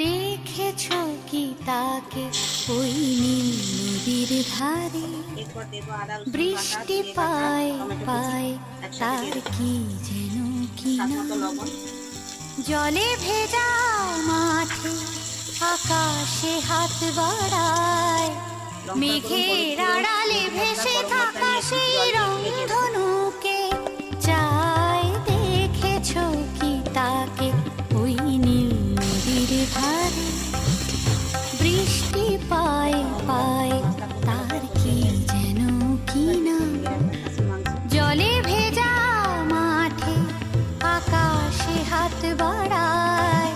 দেখেছো কি তাকে ওই নীল নদীর ধারে, এরপর দেবো আদা রসুন বাটা, বৃষ্টি জিরে বাটা, পায় টমেটো কুচি পায় একসাথে দিয়ে তার দেবো, কি যেন কি স্বাদ না। মতো লবণ, জলে ভেজা মাঠে আকাশে হাত বাড়ায়, লঙ্কার গুঁড়ো, হলুদ মেঘের গুঁড়ো, আড়ালে মিট মশলা, ভেসে গরম মশলা থাকা নিয়েছি, সেই জল দিয়ে গুলে দিয়ে দেবো। রংধনুকে চাই। দেখেছো কি তাকে ওই নীল নদীর ধারে, বৃষ্টি পায় পায় মশলা তার কি যেন কি না। খাসির মাংস, জলে ভেজা মাঠে আকাশে হাত বাড়ায়,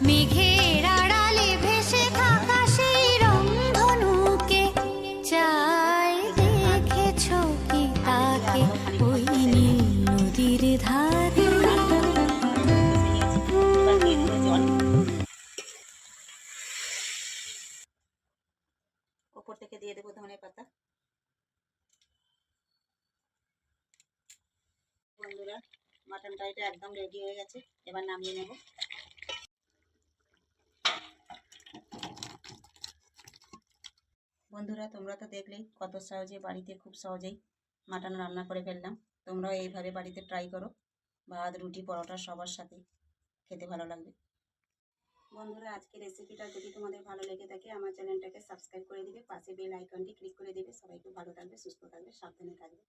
মেঘের আড়ালে ভেসে থাকা সেই রংধনুকে চাই। দেখেছো কি তাকে ওই নীল নদীর ধারে। এবার দিয়ে দেবো জল, ওপর থেকে দিয়ে দেবো ধনে পাতা। বন্ধুরা, মাটন ফ্রাইটা একদম রেডি হয়ে গেছে, এবার নামিয়ে নেব। বন্ধুরা, তোমরা তো দেখলেই কত সহজে বাড়িতে খুব সহজেই মাটন রান্না করে ফেললাম। তোমরাও এইভাবে বাড়িতে ট্রাই করো, ভাত রুটি পরোটা সবার সাথে খেতে ভালো লাগবে। বন্ধুরা, আজকের রেসিপিটা যদি তোমাদের ভালো লেগে থাকে আমার চ্যানেলটাকে সাবস্ক্রাইব করে দিবে, পাশে বেল আইকনটি ক্লিক করে দিবে। সবাই খুব ভালো থাকবে, সুস্থ থাকবে, সাবধানে থাকবে।